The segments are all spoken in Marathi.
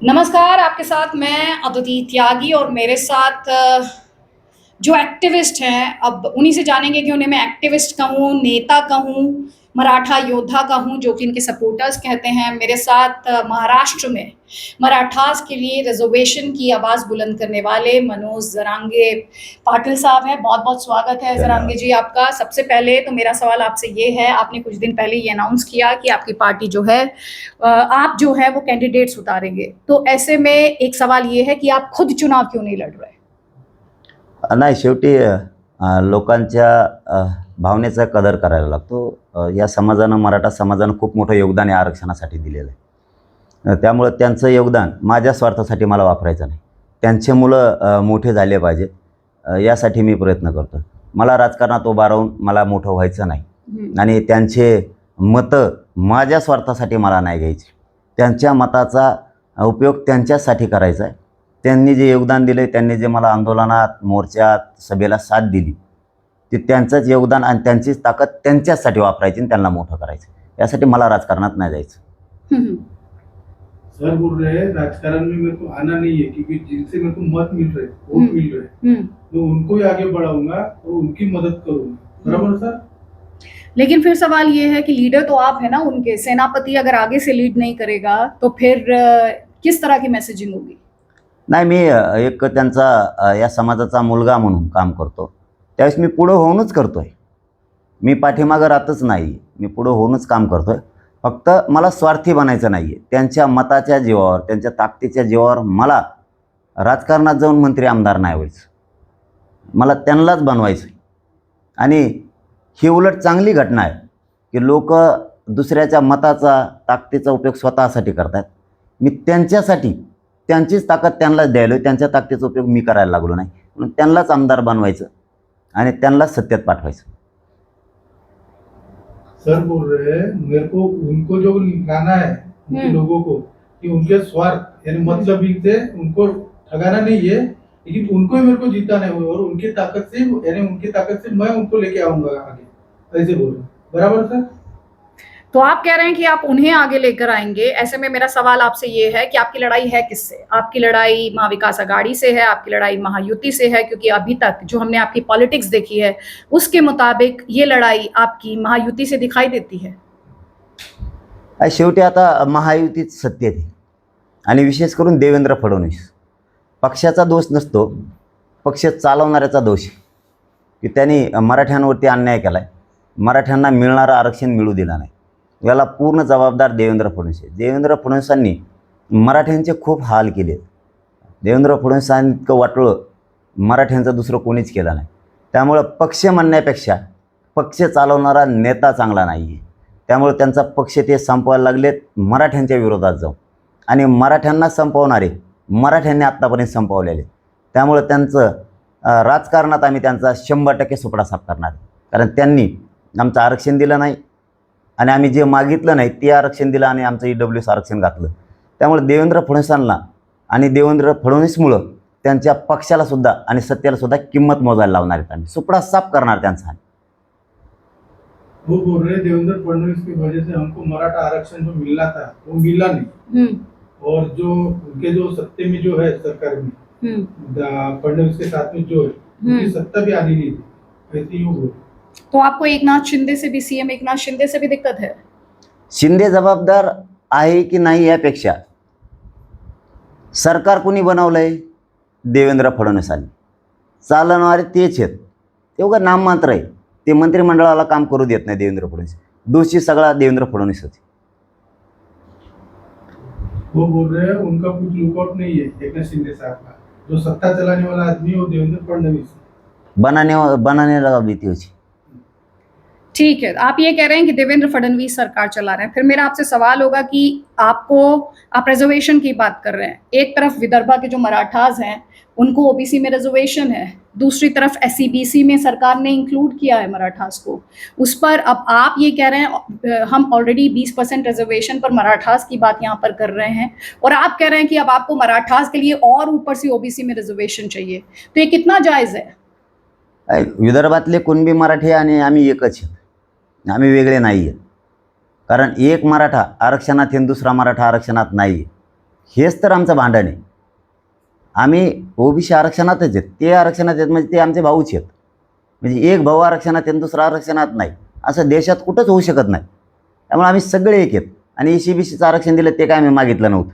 नमस्कार, आपके साथ मैं अदिति त्यागी और मेरे साथ जो एक्टिविस्ट हैं, अब उन्हीं से जानेंगे कि उन्हें मैं एक्टिविस्ट कहूँ, नेता कहूँ, मराठा योद्धा कहूँ, जो कि इनके सपोर्टर्स कहते हैं। मेरे साथ महाराष्ट्र में मराठास के लिए रिजर्वेशन की आवाज़ बुलंद करने वाले मनोज जरांगे पाटिल साहब हैं। बहुत-बहुत स्वागत है जरांगे धन्यवाद। जी आपका। सबसे पहले तो मेरा सवाल आपसे ये है, आपने कुछ दिन पहले ये अनाउंस किया कि आपकी पार्टी जो है आप जो है वो कैंडिडेट्स उतारेंगे। तो ऐसे में एक सवाल ये है कि आप खुद चुनाव क्यों नहीं लड़ रहे? नाही शेवटी लोकांच्या भावनेचा कदर करायला लागतो. या समाजानं मराठा समाजानं खूप मोठं योगदान या आरक्षणासाठी दिलेलं आहे. त्यामुळं त्यांचं योगदान माझ्या स्वार्थासाठी मला वापरायचं नाही. त्यांचे मुलं मोठे झाले पाहिजेत यासाठी मी प्रयत्न करतो. मला राजकारणात उभा राहून मला मोठं व्हायचं नाही आणि त्यांचे मतं माझ्या स्वार्थासाठी मला नाही घ्यायची. त्यांच्या मताचा उपयोग त्यांच्यासाठी करायचा आहे. त्यांनी जे योगदान दिले, त्यांनी जे मला आंदोलनात, मोर्चात, सभेला साथ दिली, ते त्यांचंच योगदान आणि त्यांचीच ताकद त्यांच्याचसाठी वापरायची आणि त्यांना मोठं करायचं. यासाठी मला राजकारणात नाही जायचं. सर बोल रहे हैं राजकारण में मेरे को आना नहीं है क्योंकि जिनसे मेरे को मत मिल रहे वोट मिल रहे मैं उनको ही आगे बढ़ाऊंगा और उनकी मदद करूंगा। बराबर सर। लेकिन फिर सवाल ये है कि लीडर तो आप है ना उनके, सेनापति अगर आगे से लीड नहीं करेगा तो फिर किस तरह की मैसेजिंग होगी? नाही, मी एक त्यांचा या समाजाचा मुलगा म्हणून काम करतो. त्यावेळेस मी पुढं होऊनच करतोय. मी पाठीमागं राहतच नाही. मी पुढं होऊनच काम करतोय. फक्त मला स्वार्थी बनायचं नाही आहे. त्यांच्या मताच्या जीवावर, त्यांच्या ताकदीच्या जीवावर मला राजकारणात जाऊन मंत्री आमदार नाही व्हायचं. मला त्यांनाच बनवायचं आहे. आणि ही उलट चांगली घटना आहे की लोक दुसऱ्याच्या मताचा, ताकदीचा उपयोग स्वतःसाठी करतात. मी त्यांच्यासाठी त्यांचीच ताकद त्यांनाच द्यायलो, त्यांच्या ताकदीचा उपयोग मी करायला लागलो नाही. म्हणून त्यांनाच आमदार बनवायचं आणि त्यांनाच सत्तेत पाठवायचं. सर बोल रहे हैं मेरे को उनको जो लाना है उनके लोगों को कि उनके स्वार्थ यानी मतलब ही से उनको ठगाना नहीं है लेकिन उनको ही मेरे को जीताना है और उनकी ताकत से यानी उनकी ताकत से मैं उनको लेके आऊंगा आगे। ऐसे बोल रहे बराबर सर। तो आप कह रहे हैं कि आप उन्हें आगे लेकर आएंगे। ऐसे में मेरा सवाल आपसे ये है कि आपकी लड़ाई है किससे? आपकी लड़ाई महाविकास अघाड़ी से है, आपकी लड़ाई महायुति से है? क्योंकि अभी तक जो हमने आपकी पॉलिटिक्स देखी है उसके मुताबिक ये लड़ाई आपकी महायुति से दिखाई देती है। शेवटी आता महायुतीत सत्तेत आहे आणि विशेष करून देवेंद्र फडणवीस. पक्षाचा दोष नसतो, पक्ष चालवणाऱ्याचा दोष आहे की त्यांनी मराठ्यांवरती अन्याय केला आहे. मराठ्यांना मिळणारं आरक्षण मिळू दिलं नाही. याला पूर्ण जबाबदार देवेंद्र फडणवीस आहे. देवेंद्र फडणवीसांनी मराठ्यांचे खूप हाल केले. देवेंद्र फडणवीसांनी इतकं वाटोळं मराठ्यांचं दुसरं कोणीच केलं नाही. त्यामुळं पक्ष म्हणण्यापेक्षा पक्ष चालवणारा नेता चांगला नाही आहे. त्यामुळे त्यांचा पक्ष ते संपवायला लागलेत मराठ्यांच्या विरोधात जाऊन. आणि मराठ्यांना संपवणारे मराठ्यांनी आत्तापर्यंत संपवलेले. त्यामुळे त्यांचं राजकारणात आम्ही त्यांचा 100% सुपडा साफ करणार. कारण त्यांनी आमचं आरक्षण दिलं नाही आणि आम्ही जे मागितलं नाही ते आरक्षण दिलं आणि आमचं EWS आरक्षण घातलं. त्यामुळे देवेंद्र फडणवीसांना आणि देवेंद्र फडणवीसमुळं त्यांच्या पक्षालासुद्धा आणि सत्तेलासुद्धा किंमत मोजायला लावणार आहेत. आम्ही सुपडा साफ करणार त्यांचा. वो बोल रहे देवेंद्र फडणवीस की वजह से हमको मराठा आरक्षण जो मिलना था वो मिला नहीं और जो उनके जो सत्ते में जो है सरकार में फडणवीस के साथ में जो है उनकी सत्ता भी आनी नहीं थी। ऐसी ही वो तो आपको एकनाथ शिंदे से भी, सीएम एकनाथ शिंदे से भी दिक्कत है? शिंदे जबाबदार आहे की नाही यापेक्षा सरकार कोणी बनवलं आहे? देवेंद्र फडणवीसांनी. चालवणारे तेच आहेत. ते उगा नाममात्र आहे. ते मंत्रिमंडळाला काम करू देत नाही देवेंद्र फडणवीस. दोषी सगळा देवेंद्र फडणवीसच. वो बोल रहे हैं उनका कुछ लुकआउट नहीं है एकनाथ शिंदे साहब का। जो सत्ता चलाने वाला आदमी है वो देवेंद्र फडणवीस बनाने लगा बीती हुई. ठीक है, आप ये कह रहे हैं कि देवेंद्र फडणवीस सरकार चला रहे हैं। फिर मेरा आपसे सवाल होगा कि आप रिजर्वेशन की बात कर रहे हैं। एक तरफ विदर्भा के जो मराठास हैं उनको ओबीसी में रिजर्वेशन है, दूसरी तरफ SCBC में सरकार ने इंक्लूड किया है मराठास को। उस पर अब आप ये कह रहे हैं हम ऑलरेडी 20% रिजर्वेशन पर मराठास की बात यहाँ पर कर रहे हैं और आप कह रहे हैं कि अब आपको मराठास के लिए और ऊपर से ओबीसी में रिजर्वेशन चाहिए। तो ये कितना जायज़ है? विदर्भातले कुणबी मराठी आणि आम्ही एकच आहेत. आम्ही वेगळे नाही आहेत. कारण एक मराठा आरक्षणात आहे दुसरा मराठा आरक्षणात नाही आहे. हेच तर आमचं भांडण आहे. आम्ही ओबीसी आरक्षणातच आहेत, ते आरक्षणात आहेत म्हणजे ते आमचे भाऊच आहेत. म्हणजे एक भाऊ आरक्षणात आहे आणि दुसरा आरक्षणात नाही, असं देशात कुठंच होऊ शकत नाही. त्यामुळे आम्ही सगळे एक आहेत. आणि ECBCचं आरक्षण दिलं ते काय आम्ही मागितलं नव्हतं,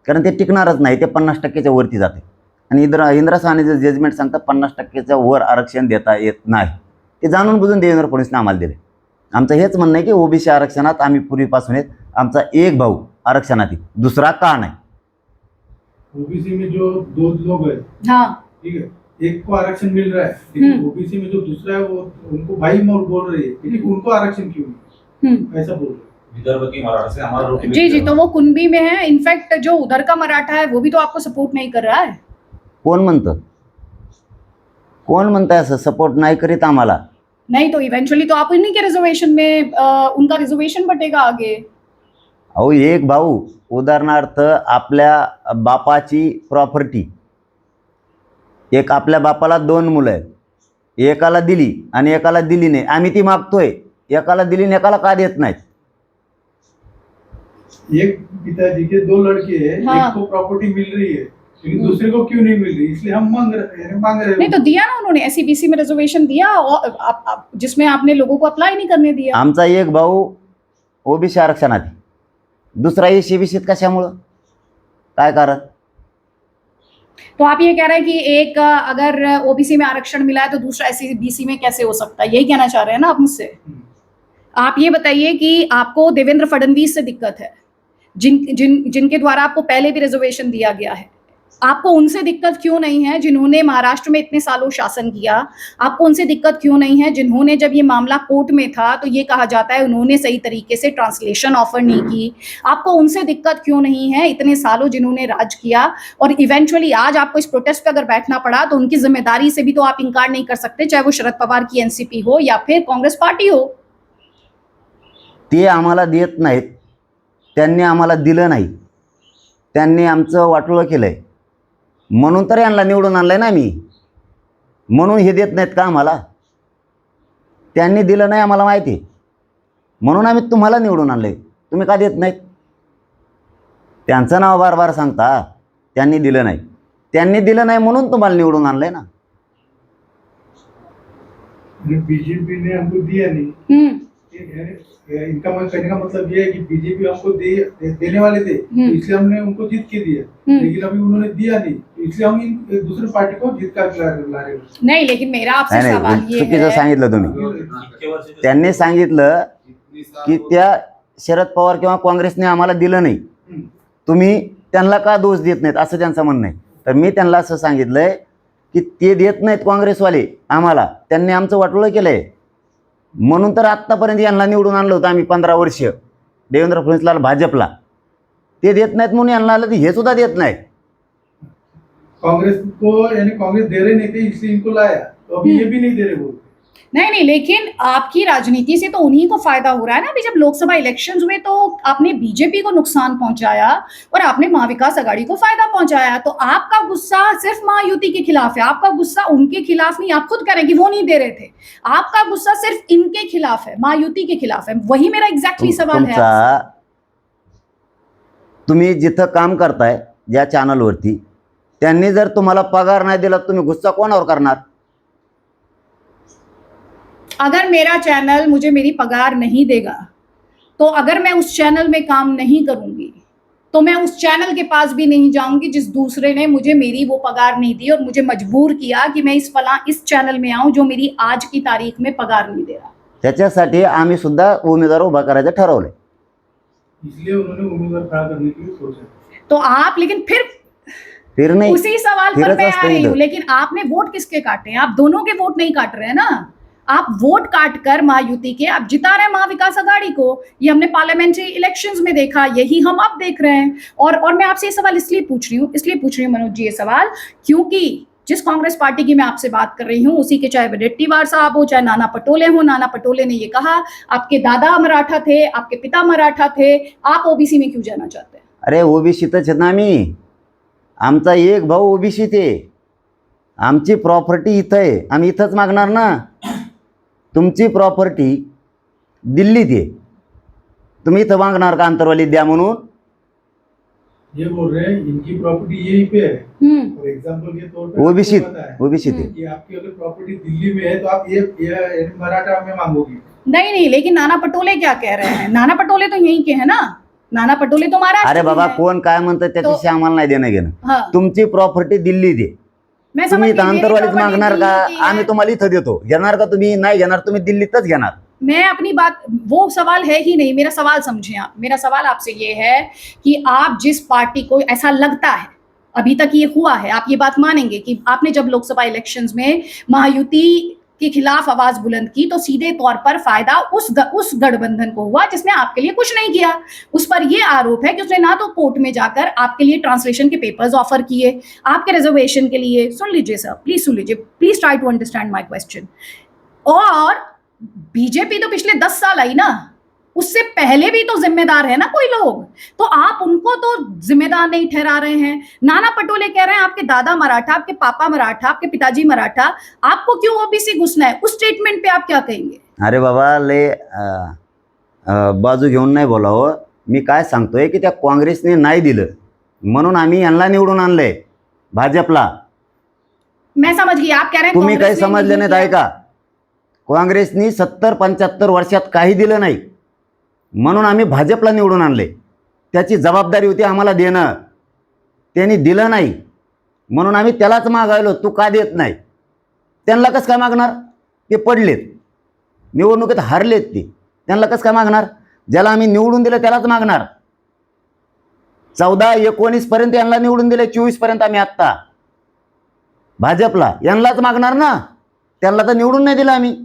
कारण ते टिकणारच नाही, ते 50%च्या वरती जाते. आणि इंदिरा साहनीचं जजमेंट सांगतं 50%च्या वर आरक्षण देता येत नाही. ते जाणून बुजून देवेंद्र फडणवीसने आम्हाला दिले. आमचं हेच म्हणणं आहे की ओबीसी आरक्षणात आम्ही पूर्वीपासून आहेत. आमचा एक भाऊ आरक्षणात आहे, दुसरा का नाही. ओबीसी में जो दो लोग हैं, हाँ ठीक है, एक को आरक्षण मिल रहा है, लेकिन ओबीसी में जो दूसरा है वो उनको भाई मोर बोल रही है, लेकिन उनको आरक्षण क्यों नहीं, ऐसा बोल रहे हैं। विदर्भ की मराठा से हमारा रोटी जी जी, तो वो कुणबी में है। इनफैक्ट जो उधर का मराठा है वो भी तो आपको सपोर्ट नहीं कर रहा है। कोण म्हणतं, कोण म्हणतं असं सपोर्ट नाही करीत आम्हाला? नहीं तो इवेंचुअली तो आप उन्हीं के रिजर्वेशन में उनका रिजर्वेशन बटेगा आगे। अहो एक भाऊ, उदाहरणार्थ आपल्या बापाची प्रॉपर्टी, एक आपल्या बापाला 2 मुलं आहेत, एकाला दिली आणि एकाला दिली नाही, आम्ही ती मागतोय. एकाला दिली आणि एकाला का देत नाहीत? एक पिताजी के 2 लड़के हैं, हाँ। एक को प्रॉपर्टी मिल रही है, लेकिन दूसरे को क्यों नहीं मिल रही, इसलिए हम मांग रहे नहीं तो हैं। दिया ना उन्होंने, SCBC में रिजर्वेशन दिया और जिसमें आपने लोगों को अप्लाई नहीं करने दिया। आमचा एक भाऊ ओबीसी आरक्षणात आहे, दुसरा ECBCत कशामुळं, काय कारण? तो आप ये कह रहे हैं कि एक अगर OBC में आरक्षण मिला है तो दूसरा SCBC में कैसे हो सकता है, यही कहना चाह रहे हैं ना आप मुझसे? आप ये बताइए कि आपको देवेंद्र फडणवीस से दिक्कत है, जिनके द्वारा आपको पहले भी रिजर्वेशन दिया गया है, आपको उनसे दिक्कत क्यों नहीं है जिन्होंने महाराष्ट्र में इतने सालों शासन किया? आपको उनसे दिक्कत क्यों नहीं है जिन्होंने, जब ये मामला कोर्ट में था तो ये कहा जाता है उन्होंने सही तरीके से ट्रांसलेशन ऑफर नहीं की? आपको उनसे दिक्कत क्यों नहीं है इतने सालों जिन्होंने राज किया? और इवेंचुअली आज आपको इस प्रोटेस्ट पे अगर बैठना पड़ा तो उनकी जिम्मेदारी से भी तो आप इनकार नहीं कर सकते, चाहे वो शरद पवार की NCP हो या फिर कांग्रेस पार्टी हो। ते आम्हाला देत नाहीत, त्यांनी आम्हाला दिलं नाही, त्यांनी आमचं वाटोळं केलंय, म्हणून तर यांना निवडून आणलंय ना मी. म्हणून हे देत नाहीत का आम्हाला? त्यांनी दिलं नाही आम्हाला माहिती आहे, म्हणून आम्ही तुम्हाला निवडून आणलंय. तुम्ही का देत नाहीत? त्यांचं नाव बार बार सांगता, त्यांनी दिलं नाही, त्यांनी दिलं नाही म्हणून तुम्हाला निवडून आणलंय ना. बीजेपी ने हमको दिया नहीं, इनका कहने का मतलब ये है कि बीजेपी हमको देने वाले थे, तो इसलिए हमने उनको जीत के दिया, लेकिन अभी उन्होंने दिया नहीं, इसलिए हम दूसरी पार्टी को जीत का ला रहे हैं। नहीं, लेकिन मेरा आपसे नाही सवाल नाही, ये चुकीचं है, सांगितलं तुम्ही. त्यांनी सांगितलं की त्या शरद पवार किंवा काँग्रेसने आम्हाला दिलं नाही, तुम्ही त्यांना का दोष देत नाहीत, असं त्यांचं म्हणणं आहे. तर मी त्यांना असं सांगितलंय की ते देत नाहीत काँग्रेसवाले आम्हाला, त्यांनी आमचं वाटोळं केलंय, म्हणून तर आत्तापर्यंत यांना निवडून आणलं होतं आम्ही 15 वर्ष, देवेंद्र फडणवीसला, भाजपला. ते देत नाहीत म्हणून यांना आलं, हे सुद्धा देत नाहीत. कांग्रेस को, यानी कांग्रेस दे रहे नहीं थे इसलिए इनको लाया, तो अभी ये भी नहीं दे रहे बोलते। नहीं, लेकिन आपकी राजनीति से तो उन्हीं को फायदा हो रहा है ना। अभी जब लोकसभा इलेक्शंस हुए तो आपने बीजेपी को नुकसान पहुंचाया और आपने महाविकास आघाड़ी को फायदा पहुंचाया। तो आपका गुस्सा सिर्फ महायुति के खिलाफ है, आपका गुस्सा उनके खिलाफ नहीं। आप खुद कह रहे हैं कि वो नहीं दे रहे थे, आपका गुस्सा सिर्फ इनके खिलाफ है, महायुति के खिलाफ है। वही मेरा एग्जैक्टली सवाल है आपसे। तुम्ही जिथं काम करताय ज्या चॅनलवरती, त्यांनी जर तुम्हाला पगार नाही दिला, तुम्ही गुस्सा कोणावर करणार? अगर मेरा चैनल मुझे मेरी पगार नहीं देगा, तो अगर मैं उस चैनल में काम नहीं करूंगी तो मैं उस चैनल के पास भी नहीं जाऊंगी जिस दूसरे ने मुझे मेरी वो पगार नहीं दी और मुझे मजबूर किया कि मैं इस चैनल में आऊं जो मेरी आज की तारीख में पगार नहीं दे रहा। त्याच्यासाठी आम्ही सुद्धा उमेदवार उभा करायचं ठरवलंय, इसलिए उन्होंने उम्मीदवार खड़ा करने के लिए सोचा। तो आप, लेकिन फिर नहीं, उसी सवाल पर फिरच मैं आ असतं रही हूँ, इथं. लेकिन आपने वोट किसके काटे हैं? आप दोनों के वोट नहीं काट रहे हैं ना। आप वोट काट कर महायुति के आप जिता रहे हैं महाविकास आघाड़ी को। ये हमने पार्लियामेंट्री इलेक्शंस में देखा, यही हम अब देख रहे हैं। और मैं आपसे ये सवाल इसलिए पूछ रही हूँ मनोज जी, ये सवाल क्योंकि जिस कांग्रेस पार्टी की मैं आपसे बात कर रही हूँ उसी के, चाहे वडेट्टीवार साहब हो, चाहे नाना पटोले हो, नाना पटोले ने ये कहा आपके दादा मराठा थे, आपके पिता मराठा थे, आप ओबीसी में क्यों जाना चाहते हैं? अरे ओबीसीतच आहेत ना आम्ही, आमचा एक भाऊ ओबीसीत आहे, आमची प्रॉपर्टी इथं आहे, आम्ही इथंच मागणार ना. तुमची प्रॉपर्टी दिल्लीत आहे, तुम्ही इथं मागणार का अंतरवाली द्या म्हणून? ये बोल रहे हैं इनकी प्रॉपर्टी यहीं पे है। फॉर एग्जांपल के तौर पे ओबीसी आपको पता है ओबीसी थे कि आपकी अगर प्रॉपर्टी दिल्ली में है तो आप ये मराठा में मांगोगी। नहीं नहीं, लेकिन नाना पटोले क्या कह रहे हैं? नाना पटोले तो यहीं के हैं ना, नाना पटोले तो महाराष्ट्र अरे के बाबा हैं। कोण काय म्हणतं त्याच्याशी आम्हाला नाही देणं घेणं. हाँ, तुमची प्रॉपर्टी दिल्ली दे, मैं समझ तुम्ही गई, इथं मेरी आंतरवालीच property मागणार का? दिल्ली की है। आम्ही तुम्हाला इथं देतो. घेणार का तुम्ही? नाही घेणार, तुम्ही दिल्लीतच घेणार. मैं अपनी बात, वो सवाल है ही नहीं, मेरा सवाल समझे आप। मेरा सवाल आपसे ये है कि आप जिस पार्टी को, ऐसा लगता है अभी तक ये हुआ है, आप ये बात मानेंगे कि आपने जब लोकसभा इलेक्शंस में महायुति के खिलाफ आवाज बुलंद की तो सीधे तौर पर फायदा उस गठबंधन को हुआ जिसने आपके लिए कुछ नहीं किया। उस पर यह आरोप है कि उसने ना तो कोर्ट में जाकर आपके लिए ट्रांसलेशन के पेपर्स ऑफर किए, आपके रिजर्वेशन के लिए, सुन लीजिए सर, प्लीज सुन लीजिए, please try to understand my question. और बीजेपी तो पिछले 10 साल आई ना, उससे पहले भी तो जिम्मेदार है ना कोई लोग, तो आप उनको तो जिम्मेदार नहीं ठहरा रहे हैं। नाना पटोले कह रहे हैं आपके दादा मराठा, आपके पापा मराठा, आपके पिताजी मराठा, आपको क्यों ओबीसी घुसना है? उस स्टेटमेंट पे आप क्या कहेंगे? अरे बाबा लय बाजू घेऊन नाही बोलावं. मी काय सांगतोय की त्या काँग्रेसने नाही दिलं म्हणून आम्ही यांना निवडून आणलंय भाजपला. मैं समझ गई, आप कह रहे हैं तुम्ही काही कांग्रेस ने समजले नहीं नाहीत आहे किया। का? काँग्रेसनी 70-75 वर्षात काही दिलं नाही म्हणून आम्ही भाजपला निवडून आणले. त्याची जबाबदारी होती आम्हाला देणं, त्यांनी दिलं नाही म्हणून आम्ही त्यालाच मागायलो, तू का देत नाही? त्यांना कसं काय मागणार? ते पडलेत निवडणुकीत, हारलेत ते, त्यांना कसं काय मागणार? ज्याला आम्ही निवडून दिलं त्यालाच मागणार. 14-19 पर्यंत यांना निवडून दिले, 24 पर्यंत आम्ही आत्ता भाजपला यांनाच मागणार ना, त्यांना तर निवडून नाही दिलं आम्ही.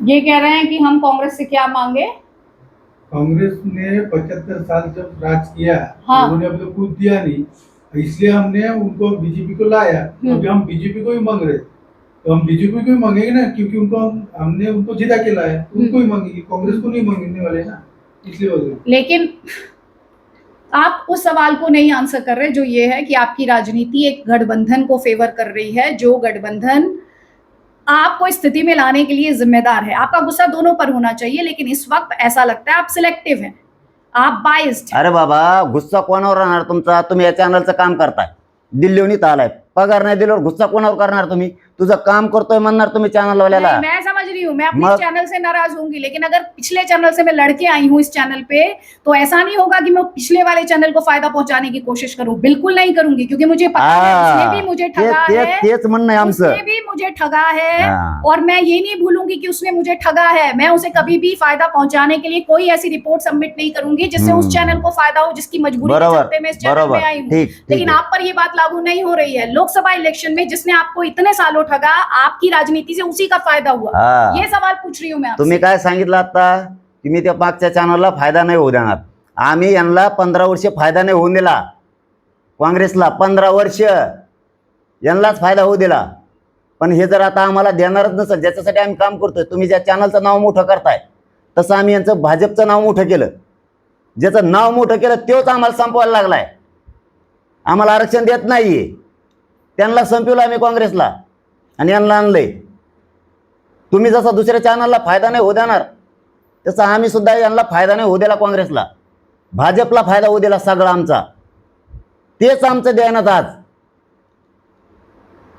ये कह रहे हैं कि हम कांग्रेस से क्या मांगे? कांग्रेस ने 75 साल जब राज किया, हाँ। उन्होंने अब तो कुछ दिया नहीं, इसलिए हमने उनको बीजेपी को लाया। अभी हम बीजेपी को ही मांग रहे, तो हम बीजेपी को ही मांगेंगे ना, क्योंकि हमने उनको जिता के लाया, उनको ही मांगेंगे, कांग्रेस को नहीं मांगने वाले ना, इसलिए वजह। लेकिन आप उस सवाल को नहीं आंसर कर रहे, जो ये है कि आपकी राजनीति एक गठबंधन को फेवर कर रही है, जो गठबंधन आपको इस स्थिति में लाने के लिए जिम्मेदार है। आपका गुस्सा दोनों पर होना चाहिए, लेकिन इस वक्त ऐसा लगता है आप सिलेक्टिव हैं, आप बाइस्ड। अरे बाबा गुस्सा कोणावर राहणार तुमचा? तुम्ही या चॅनलचं काम करताय, दिल्लीहून इथं आलाय, पगार नाही दिल्यावर गुस्सा कोणावर करणार तुम्ही? तुझं काम करतोय म्हणणार तुम्ही चॅनलवाल्याला. मैं समझ रही हूँ, मैं अपने मग- चैनल से नाराज होंगी, लेकिन अगर पिछले चैनल से मैं लड़के आई हूँ इस चैनल पे, तो ऐसा नहीं होगा कि मैं पिछले वाले चैनल को फायदा पहुंचाने की कोशिश करूं। बिल्कुल नहीं करूंगी, क्योंकि मुझे पता है उसने भी मुझे ठगा है, तेच म्हणणं आहे आमचं. उसने भी मुझे ठगा है, हाँ। और मैं ये नहीं भूलूंगी कि उसने मुझे ठगा है। मैं उसे कभी भी फायदा पहुंचाने के लिए कोई ऐसी रिपोर्ट सबमिट नहीं करूंगी जिससे उस चैनल को फायदा हो, जिसकी मजबूरी के बरोबर चलते मैं इस चैनल बरोबर, में आई हूँ। ठीक ठीक लेकिन आहे. आप पर ये बात लागू नहीं हो रही है। लोकसभा इलेक्शन में जिसने आपको इतने सालों ठगा, आपकी राजनीति से उसी का फायदा हुआ। हा. ये सवाल पूछ रही हूँ मैं आपसे। तुम्ही काय सांगितलं आता की मी त्या मागच्या चॅनलला फायदा नाही होऊ देणार. आम्ही यांना 15 वर्ष फायदा नाही होऊन दिला, काँग्रेसला 15 वर्ष यांनाच फायदा होऊ दिला. पण हे जर आता आम्हाला देणारच नसेल, ज्याच्यासाठी आम्ही काम करतोय, तुम्ही ज्या चॅनलचं नाव मोठं करताय तसं आम्ही यांचं भाजपचं नाव मोठं केलं. ज्याचं नाव मोठं केलं तोच आम्हाला संपवायला लागलाय. आम्हाला आरक्षण देत नाहीये, त्यांना संपवलं आम्ही काँग्रेसला आणि यांना आणलंय. तुम्ही जसा दुसऱ्या चॅनलला फायदा नाही होऊ देणार, तसा आम्ही सुद्धा यांना फायदा नाही होऊ दिला, काँग्रेसला भाजपला फायदा होऊ दिला सगळा आमचा. तेच आमचं ध्यानात आज.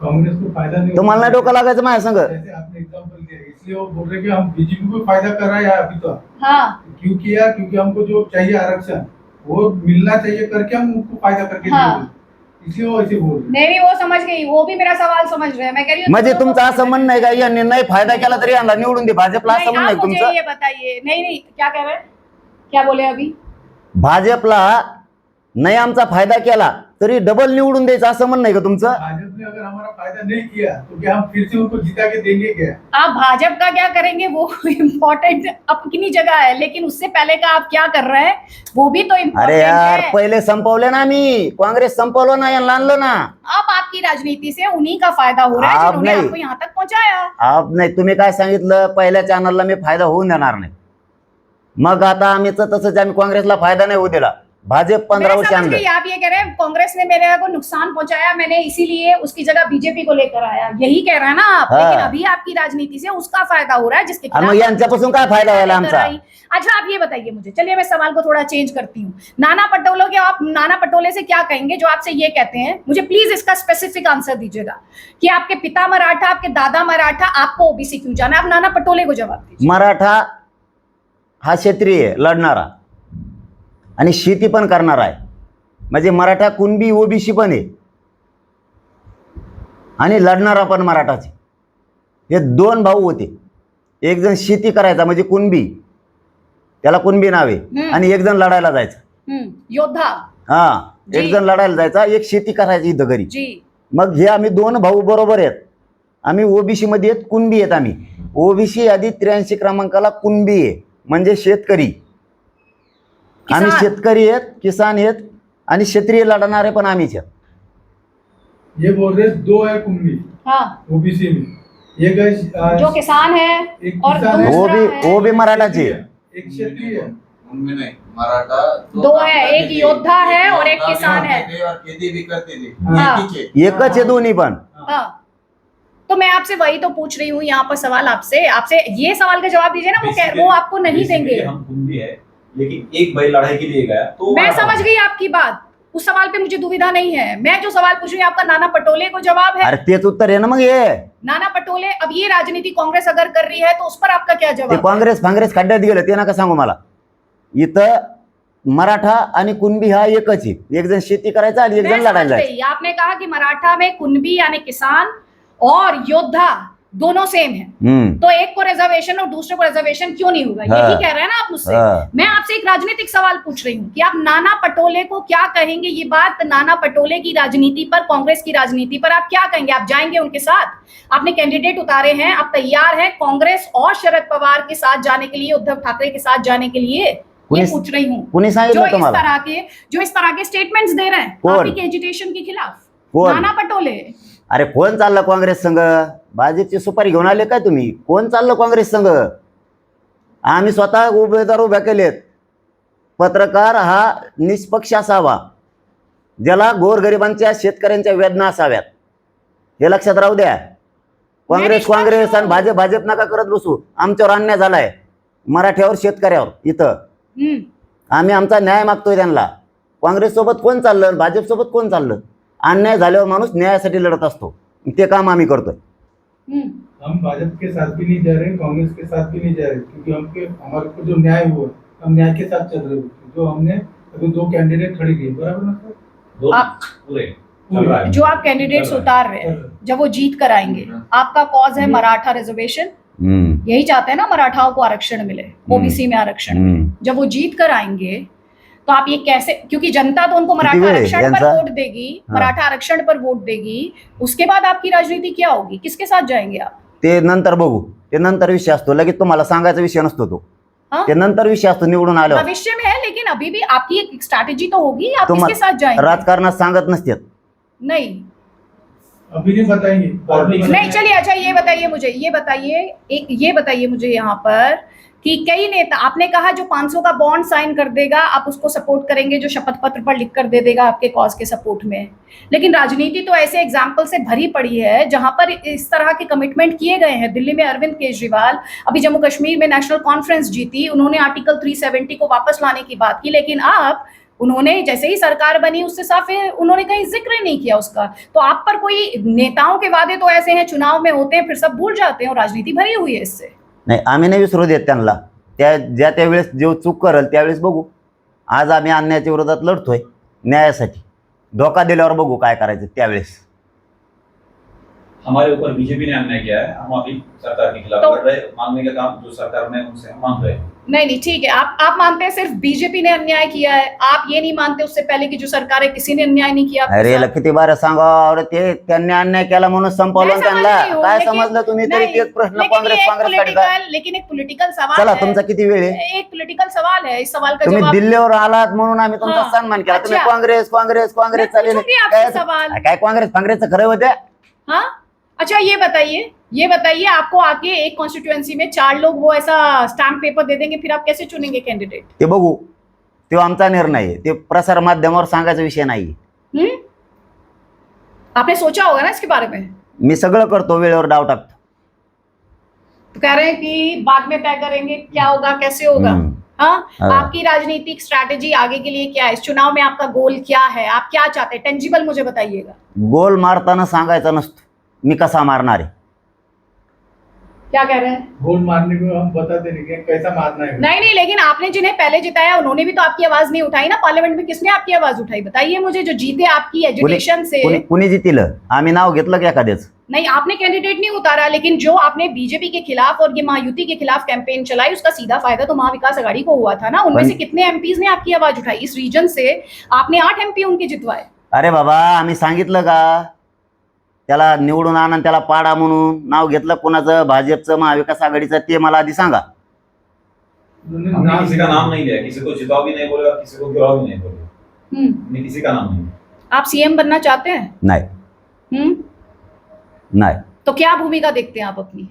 कांग्रेस को फायदा नहीं, तुम्हाला नाही डोकं लागायचं माझ्या संग. जैसे आपने एग्जांपल दिया, इसलिए वो बोल रहे कि हम बीजेपी को फायदा कर रहा है अभी तो। हाँ क्यों किया? क्योंकि हमको जो चाहिए आरक्षण वो मिलना चाहिए करके हम उनको फायदा करके हाँ। दे रहे। इसलिए वो ऐसे बोल रहे हैं। मैं भी वो समझ गई, वो भी मेरा सवाल समझ रहे हैं। मैं कह रही हूँ म्हणजे तुमचं असं म्हणणं आहे का यांनी नाही फायदा केला तरी यांना निवडून दे, भाजपला असं नहीं, म्हणणं आहे आप मुझे तुमचं? ये बताइए। नहीं नहीं, क्या कह रहे हैं, क्या बोले अभी? भाजपला नाही आमचा फायदा केला तरी डबल निवडून द्यायचं असं म्हणणं आहे का तुमचं? भाजपा ने अगर हमारा फायदा नहीं किया तो क्या हम फिर से उनको जिता के देंगे क्या? आप भाजपा का क्या करेंगे वो इम्पोर्टेंट अपनी जगह है, लेकिन उससे पहले का आप क्या कर रहे हैं वो भी तो अरे इम्पोर्टेंट यार है। पहिले संपवले ना आम्ही, काँग्रेस संपवलं ना, यांना आणलं ना. अब आपकी राजनीति से उन्हीं का फायदा हो रहा है आप जिन्होंने नहीं। आपको यहाँ तक पहुंचाया। आप नाही, तुम्ही काय सांगितलं, पहिल्या चॅनलला मी फायदा होऊन देणार नाही. मग आता आम्हीच तसंच आम्ही काँग्रेसला फायदा नाही होऊ दिला. भाजप मैं 15 वर्ष समझ आणलं. गई, आप ये कह रहे हैं कांग्रेस ने मेरे को नुकसान पहुंचाया, मैंने इसीलिए उसकी जगह बीजेपी को लेकर आया, यही कह रहे हैं ना आप। हाँ। लेकिन अभी आपकी राजनीति से उसका फायदा हो रहा है जिसके आणि मग खिलाफ यांच्यापासून काय फायदा व्हायला लेकर आमचा? आई। अच्छा आप ये बताइए मुझे, चलिए मैं सवाल को थोड़ा चेंज करती हूँ। नाना पटोले के आप नाना पटोले से क्या कहेंगे जो आपसे ये कहते हैं? मुझे प्लीज इसका स्पेसिफिक आंसर दीजिएगा कि आपके पिता मराठा, आपके दादा मराठा, आपको ओबीसी क्यों जाना है? आप नाना पटोले को जवाब दीजिए। मराठा हा क्षत्रिय आहे, लढणारा आणि शेती पण करणारा आहे. म्हणजे मराठा कुणबी ओबीसी पण आहे आणि लढणारा पण मराठाच आहे. हे दोन भाऊ होते. एक जण शेती करायचा म्हणजे कुणबी, त्याला कुणबी नाव आहे, आणि एक जण लढायला जायचा. योद्धा हा, जी. एक जण लढायला जायचा, एक शेती करायची इथं घरी. जी। मग हे आम्ही दोन भाऊ बरोबर आहेत. आम्ही ओबीसी मध्ये आहेत, कुणबी आहेत. आम्ही ओबीसी यादी 83 क्रमांकाला कुणबी आहे म्हणजे शेतकरी. आम्ही किसान. शेतकरी आहेत, किसान आहेत आणि क्षेत्रीय लढणारे पण आम्हीच आहेत. ये बोल रहे दो है कुंभी हाँ, ओबीसी में, एक है जो किसान है एक और किसान है, दूसरा वो भी है, मराठाचे. एक क्षेत्रीय है। उनमें नहीं, मराठा दो काम है, करते एक थे, योद्धा है और एक योद्धा भी किसान है। होते थे और खेती भी करते थे, हाँ। एक ही थे। एकच आहे दोन्ही पण. हाँ। तो मैं आपसे वही तो पूछ रही हूँ यहाँ पर सवाल आपसे आपसे ये सवाल का जवाब दीजिए ना। वो आपको नहीं Basically देंगे। हम कुंभी है, लेकिन एक भाई लड़ाई के लिए गया तो मैं समझ गई आपकी बात, उस सवाल पे मुझे दुविधा नहीं है। मैं जो सवाल पूछ रही हूँ आपका नाना पटोले को जवाब है। अरे तेच उत्तर आहे ना मग हे. नाना पटोले, अब ये राजनीति कांग्रेस अगर कर रही है तो उस पर आपका क्या ते जवाब है? काँग्रेस खड्ड्यात गेलं ते नका सांगू मला. इथं मराठा आणि कुणबी हा एकच आहे. एक जण शेती करायचा आणि एक मैं जण लढायला समझ जायचं. गई, आपने कहा कि मराठा में कुणबी यानी किसान और योद्धा दोनों सेम है, तो एक को रिजर्वेशन और दूसरे को रिजर्वेशन क्यों नहीं होगा? हाँ। यही कह रहे हैं ना आप मुझसे। हाँ। मैं आपसे एक राजनीतिक सवाल पूछ रही हूँ कि आप नाना पटोले को क्या कहेंगे? ये बात नाना पटोले की राजनीति पर, कांग्रेस की राजनीति पर आप क्या कहेंगे? आप जाएंगे उनके साथ? आपने कैंडिडेट उतारे हैं, आप तैयार हैं कांग्रेस और शरद पवार के साथ जाने के लिए, उद्धव ठाकरे के साथ जाने के लिए? ये कुणी- पूछ रही हूँ। कुणी जो सांगितलं इस तुम्हाला? तरह के स्टेटमेंट्स दे रहे हैं कौन? आपकी एजुटेशन के खिलाफ, कौन? नाना पटोले। अरे कोण चाललं काँग्रेस संघ? भाजपची सुपारी घेऊन आले काय तुम्ही? कोण चाललं काँग्रेस संघ? आम्ही स्वतः उमेदवार उभ्या केलेत. पत्रकार हा निष्पक्ष असावा, ज्याला गोरगरिबांच्या शेतकऱ्यांच्या वेदना असाव्यात, हे लक्षात राहू द्या. काँग्रेस आणि भाजप नका करत बसू. आमच्यावर अन्याय झालाय, मराठ्यावर, शेतकऱ्यावर. इथं आम्ही आमचा न्याय मागतोय त्यांना. काँग्रेस सोबत कोण चाललं, भाजप सोबत कोण चाललं? अन्याय झाल्यावर माणूस न्यायासाठी लढत असतो. ते काम आम्ही करतोय. हम भाजपा के साथ भी नहीं जा रहे, कांग्रेस के साथ भी नहीं जा रहे, क्योंकि हमारे को जो न्याय हुआ हम न्याय के साथ चल रहे होते। जो हमने अभी दो कैंडिडेट खड़े किए, बराबर ना सर? दो आप- पूरे चल रहा है। जो आप कैंडिडेट्स उतार रहे हैं, जब वो जीत कर आएंगे, आपका कॉज है मराठा रिजर्वेशन, यही चाहते हैं ना मराठाओं को आरक्षण मिले, ओबीसी में आरक्षण मिले। जब वो जीत कर आएंगे तो आप ये कैसे, क्योंकि जनता तो उनको मराठा वेळ आहे आरक्षण पर यांचा? वोट देगी, हाँ। मराठा आरक्षण पर वोट देगी, उसके बाद आपकी राजनीति क्या होगी? किसके साथ जाएंगे आप? ते नंतर बघू. ते नंतर विषय असतो. लगेच तुम्हाला सांगायचा विषय नसतो तो. हाँ? ते नंतर विषय असतो निवडून आल्यावर. भविष्य में है, लेकिन अभी भी आपकी एक स्ट्रैटेजी तो होगी, आप तुम्हा- किसके साथ जाएंगे? राजकारणात सांगत नसतात. नहीं अभी नहीं बताएंगे, बाद में नहीं, बताएंगे। चलिए अच्छा ये बताइए मुझे, ये बताइए मुझे यहाँ पर कि कई नेता, आपने कहा जो 500 का बॉन्ड साइन कर देगा आप उसको सपोर्ट करेंगे, जो शपथ पत्र पर लिख कर दे देगा आपके कॉज के सपोर्ट में। लेकिन राजनीति तो ऐसे एग्जाम्पल से भरी पड़ी है जहां पर इस तरह के कमिटमेंट किए गए हैं। दिल्ली में अरविंद केजरीवाल, अभी जम्मू कश्मीर में नेशनल कॉन्फ्रेंस जीती, उन्होंने आर्टिकल 370 को वापस लाने की बात की, लेकिन आप उन्होंने जैसे ही सरकार बनी उससे साफ उन्होंने कहीं जिक्र नहीं किया उसका। तो आप पर कोई, नेताओं के वादे तो ऐसे हैं, चुनाव में होते हैं फिर सब भूल जाते हैं, और राजनीति भरी हुई है इससे। नाही, आम्ही नाही विसरू देत त्यांना. ज्या त्यावेळेस जो चूक करेल त्यावेळेस बघू. आज आम्ही अन्यायाच्या विरोधात लढतोय न्यायासाठी. धोका दिल्यावर बघू काय करायचं त्यावेळेस. हमारे ऊपर बीजेपी ने अन्याय किया है, हम अभी सरकार के खिलाफ तो- लड़ रहे, मांगने का काम जो सरकार ने उनसे हम मांग रहे हैं। नहीं ठीक है, आप मानते हैं सिर्फ बीजेपी ने अन्याय किया है, आप ये नहीं मानते उससे पहले की जो सरकार है किसी ने अन्याय नहीं किया आपके अरे साथ? किती बार सांगा ते त्यांनी अन्याय केला म्हणून संपवलं मैं समझ त्यांना. रही हूँ, काय लेकिन- समजलं तुम्ही तरी? नहीं, तेच प्रश्न लेकिन काँग्रेस ये काढता. लेकिन एक पॉलिटिकल सवाल चला है। तुमचा किती वेळ आहे? एक पॉलिटिकल सवाल है, इस सवाल का तुम्ही जवाब दिल्लीवर आलात म्हणून आम्ही तुमचा हाँ, सन्मान केला. तुम्ही अच्छा. काँग्रेस मैं चालेल. पूछूंगी आपसे सवाल। काय काँग्रेसचं खरं होते? हाँ अच्छा ये बताइए आपको आके एक कॉन्स्टिट्यूएंसी में 4 लोग वो ऐसा स्टैम्प पेपर दे देंगे, फिर आप कैसे चुनेंगे कैंडिडेट? ते बघू. तो आमचा निर्णय आहे, ते प्रसार माध्यमावर सांगायचा विषय नाही. हम्म? आपने सोचा होगा ना इसके बारे में. मी सगळं करतो, वेळेवर डाव टाकतो. तो कह रहे हैं कि बाद में तय करेंगे क्या होगा कैसे होगा. हाँ, हाँ. आपकी राजनीतिक स्ट्रैटेजी आगे के लिए क्या है, इस चुनाव में आपका गोल क्या है, आप क्या चाहते हैं, टेंजिबल मुझे बताइएगा. गोल मारताना सांगायचा नसतो मी कसा मारणार आहे. क्या कह रहे हैं. गोल मारने को हम बताते नहीं कि कैसा मारना है. नहीं नहीं, लेकिन आपने जिन्हें पहले जिताया उन्होंने भी तो आपकी आवाज नहीं उठाई ना. पार्लियामेंट में किसने आपकी आवाज उठाई, बताइए मुझे. जो जीते आपकी एजुटेशन से. कुणी जितिलं, आम्ही नाव घेतलं का एखाद्याच. नहीं, आपने कैंडिडेट नहीं उतारा, लेकिन जो आपने बीजेपी के खिलाफ और ये महायुति के खिलाफ कैंपेन चलाई उसका सीधा फायदा तो महाविकास आघाड़ी को हुआ था ना. उनमें से कितने एमपीज ने आपकी आवाज उठाई. इस रीजन से आपने 8 एमपी उनके जितवाए. अरे बाबा, आम्ही सांगितलं का त्याला निवडून आणा, त्याला पाडा म्हणून नाव घेतलं कोणाचं, भाजपचं, महाविकास आघाडीचं, ते मला आधी सांगा. उन्होंने हमने नाम किसी का नाम नहीं लिया, किसी को जिताओ भी नहीं बोले और किसी को गिराओ भी नहीं बोले. हमने किसी का नाम नहीं लिया. आप सीएम बनना चाहते हैं. नाही नाही. तो क्या भूमिका देखते हैं आप अपनी.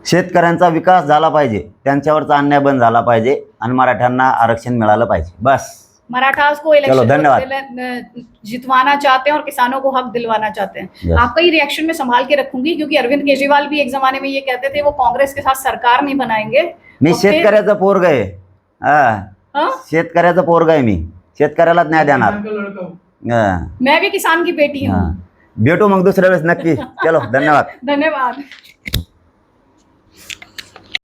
शेतकऱ्यांचा विकास झाला पाहिजे, त्यांच्यावरचा अन्याय बंद झाला पाहिजे आणि मराठ्यांना आरक्षण मिळालं पाहिजे, बस. मराठास को चलो, धन्यवाद. इलेक्शन जितवाना चाहते हैं और किसानों को हक दिलवाना चाहते हैं. Yes. आपका ही रिएक्शन में संभाल के रखूंगी, क्योंकि अरविंद केजरीवाल भी एक जमाने में ये कहते थे वो कांग्रेस के साथ सरकार नहीं बनाएंगे. मी और फिर- शेतकऱ्याचं पोरग आहे. हाँ? शेतकऱ्याचं पोरग आहे मी, शेतकऱ्यालाच न्याय देणार. किसान का लड़का हूँ. हा. मैं भी किसान की बेटी हूँ. हा. भेटू मग दुसऱ्या वेळेस नक्की. चलो, धन्यवाद. धन्यवाद.